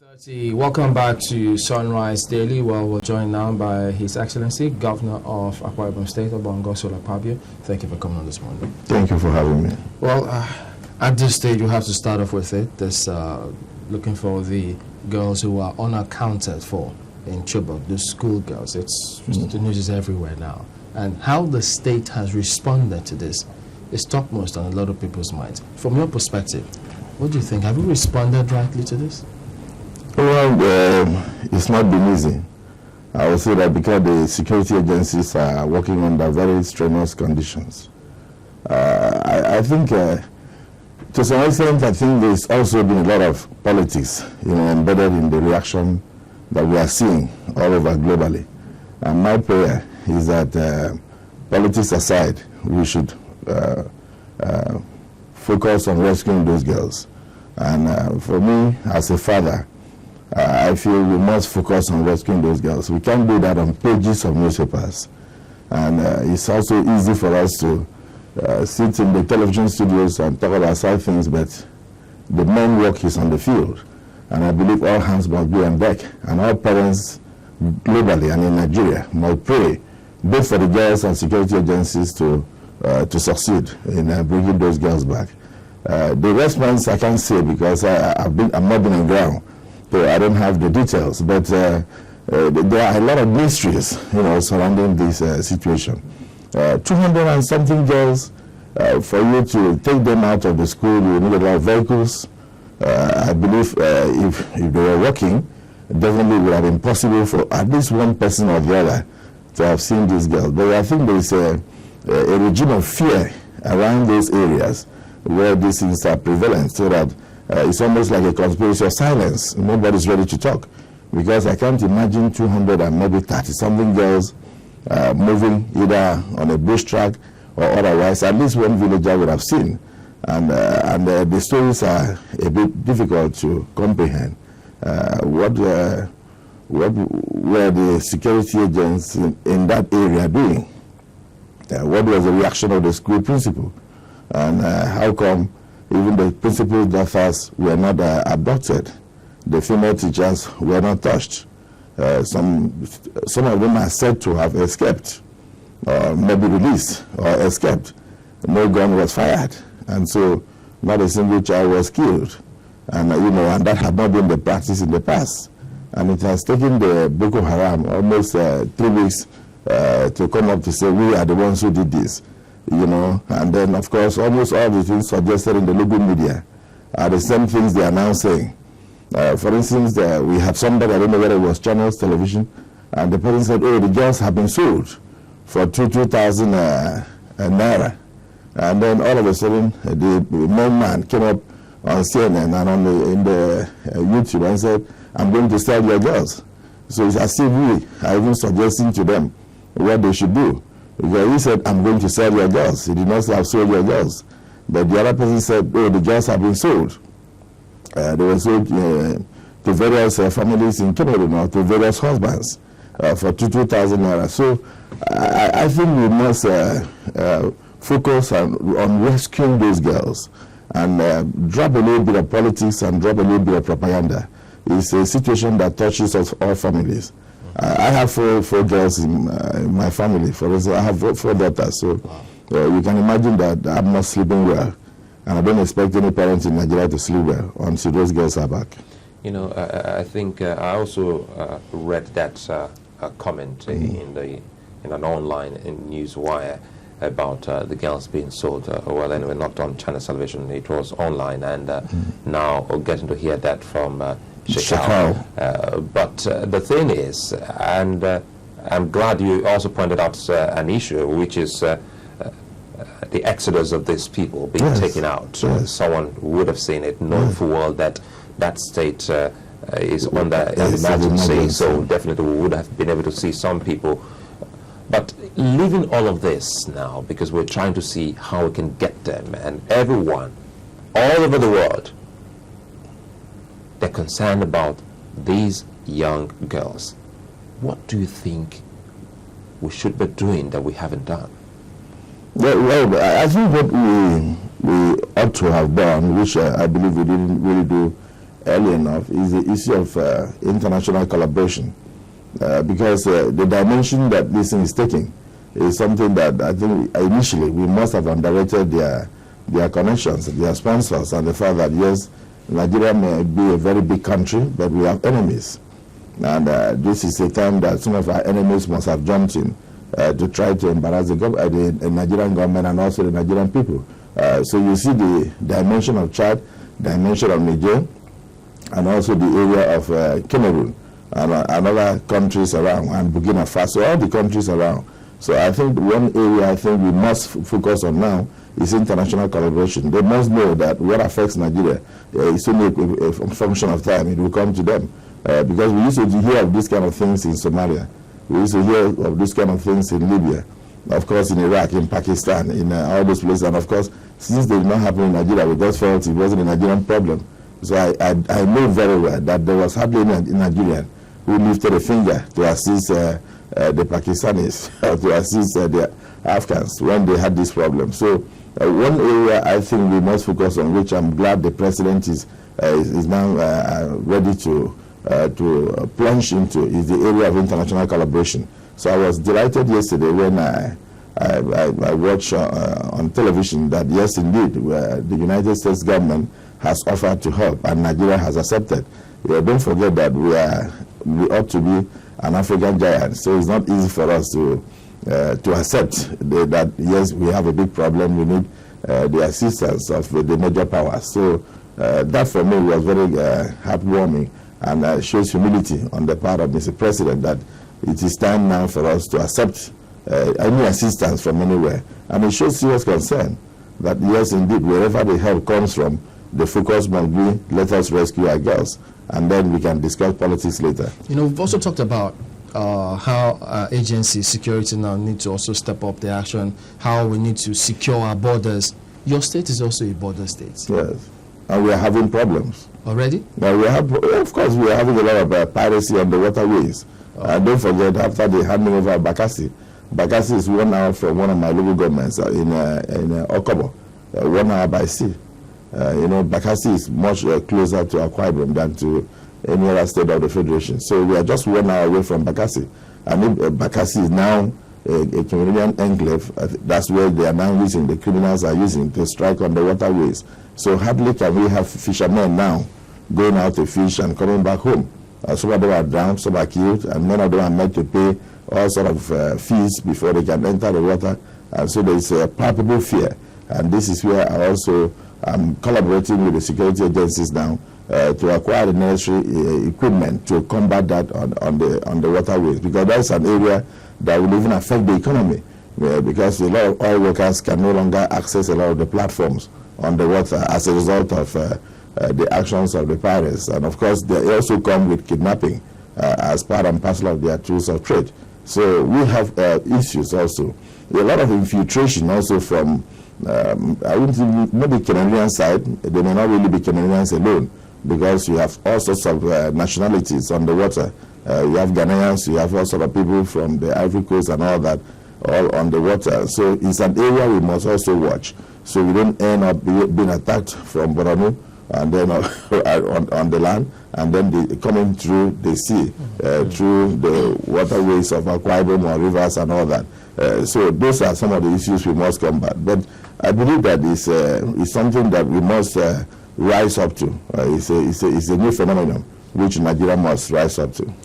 9:30. Welcome back to Sunrise Daily. Well, we're joined now by His Excellency, Governor of Akwa Ibom State, Godswill Akpabio. Thank you for coming on this morning. Thank you for having me. Well, at this stage, you have to start off with it. This looking for the girls who are unaccounted for in Chibok, the school girls. The news is everywhere now. And how the state has responded to this is topmost on a lot of people's minds. From your perspective, what do you think? Have you responded rightly to this? Well, it's not been easy. I would say that because the security agencies are working under very strenuous conditions. I think, to some extent, I think there's also been a lot of politics, embedded in the reaction that we are seeing all over globally. And my prayer is that, politics aside, we should focus on rescuing those girls. And for me, as a father, I feel we must focus on rescuing those girls. We can't do that on pages of newspapers. And it's also easy for us to sit in the television studios and talk about side things, but the main work is on the field. And I believe all hands must be on deck. And all parents globally and in Nigeria must pray both for the girls and security agencies to succeed in bringing those girls back. The response I can't say because I've not been on ground. So I don't have the details, but there are a lot of mysteries, surrounding this situation. 200 and something girls, for you to take them out of the school, you need a lot of vehicles. I believe if they were working, it definitely would have been possible for at least one person or the other to have seen these girls. But I think there is a regime of fear around those areas where these things are prevalent, so that it's almost like a conspiracy of silence. Nobody's ready to talk because I can't imagine 200 and maybe 30-something girls moving either on a bush track or otherwise. At least one villager would have seen. And the stories are a bit difficult to comprehend. What were the security agents in that area doing? What was the reaction of the school principal? And how come even the principal's daughters were not abducted? The female teachers were not touched. Some of them are said to have escaped, or maybe released, or escaped. No gun was fired, and so not a single child was killed. And and that had not been the practice in the past. And it has taken the Boko Haram almost 3 weeks to come up to say we are the ones who did this. And then, of course, almost all the things suggested in the local media are the same things they are now saying. For instance, we had somebody, I don't know whether it was channels, television, and the person said, oh, the girls have been sold for 2,000 naira. And then all of a sudden, the main man came up on CNN and in the YouTube and said, I'm going to sell your girls. So it's as if we are even suggesting to them what they should do. Because he said, I'm going to sell your girls. He did not say, I've sold your girls. But the other person said, oh, the girls have been sold. They were sold to various families in Cameroon or to various husbands for 2,000 naira. So I think we must focus on rescuing those girls and drop a little bit of politics and drop a little bit of propaganda. It's a situation that touches us all families. I have four girls in my family. For instance, I have four daughters. So you can imagine that I'm not sleeping well. And I don't expect any parents in Nigeria to sleep well until those girls are back. I think I also read that comment in an online news wire about the girls being sold. Well, anyway, not on China television. It was online. And now getting to hear that from Shekau. But the thing is, and I'm glad you also pointed out an issue, which is the exodus of these people being taken out. Someone would have seen it, knowing full well that that state is under emergency, so definitely we would have been able to see some people. But leaving all of this now, because we're trying to see how we can get them, and everyone all over the world, they're concerned about these young girls. What do you think we should be doing that we haven't done? Well, I think what we ought to have done, which I believe we didn't really do early enough is the issue of international collaboration. Because the dimension that this thing is taking is something that I think initially we must have underrated their connections, their sponsors, and the fact that yes, Nigeria may be a very big country, but we have enemies. And this is a time that some of our enemies must have jumped in to try to embarrass the Nigerian government and also the Nigerian people. So you see the dimension of Chad, dimension of Niger, and also the area of Cameroon and other countries around, and Burkina Faso, all the countries around. So I think one area I think we must focus on now is international collaboration. They must know that what affects Nigeria is only a function of time. It will come to them. Because we used to hear of these kind of things in Somalia. We used to hear of these kind of things in Libya. Of course, in Iraq, in Pakistan, in all those places. And of course, since they did not happen in Nigeria, we just felt it wasn't a Nigerian problem. So I know very well that there was hardly any Nigerian who lifted a finger to assist the Pakistanis, to assist the Afghans when they had this problem. So one area I think we must focus on, which I'm glad the president is now ready to plunge into, is the area of international collaboration. So I was delighted yesterday when I watched on television that yes, indeed, the United States government has offered to help and Nigeria has accepted. Don't forget that we ought to be an African giant, so it's not easy for us to accept that yes, we have a big problem, we need the assistance of the major powers. So that for me was very heartwarming and shows humility on the part of Mr. President that it is time now for us to accept any assistance from anywhere. And it shows serious concern that yes, indeed, wherever the help comes from, the focus must be, let us rescue our girls, and then we can discuss politics later. You know, we've also talked about how agencies, security now need to also step up their action, how we need to secure our borders. Your state is also a border state. Yes, and we are having problems. Already? Now of course, we are having a lot of piracy on the waterways. Don't forget, after the handing over of Bakassi is 1 hour from one of my local governments in Okobo, 1 hour by sea. Bakassi is much closer to Akwa Ibom than to any other state of the Federation. So we are just 1 hour away from Bakassi. And if Bakassi is now a Cameroonian enclave, that's where they are now using, the criminals are using to strike on the waterways. So hardly can we have fishermen now going out to fish and coming back home. Some of them are drowned, some are killed, and many of them are meant to pay all sort of fees before they can enter the water. And so there is a palpable fear. And this is where I also am collaborating with the security agencies now to acquire the necessary equipment to combat that on the waterways, because that's an area that will even affect the economy, because a lot of oil workers can no longer access a lot of the platforms on the water as a result of the actions of the pirates. And of course, they also come with kidnapping as part and parcel of their tools of trade. So we have issues also. A lot of infiltration also from, I wouldn't even, maybe Cameroonian side. They may not really be Cameroonians alone, because you have all sorts of nationalities on the water. You have Ghanaians, you have all sorts of people from the Ivory Coast and all that, all on the water. So it's an area we must also watch, so we don't end up being attacked from Borno and then on the land, and then coming through the sea, through the waterways of Akwa Ibom or rivers and all that. So those are some of the issues we must combat. But I believe that it's something that we must rise up to. It's a new phenomenon which Nigeria must rise up to.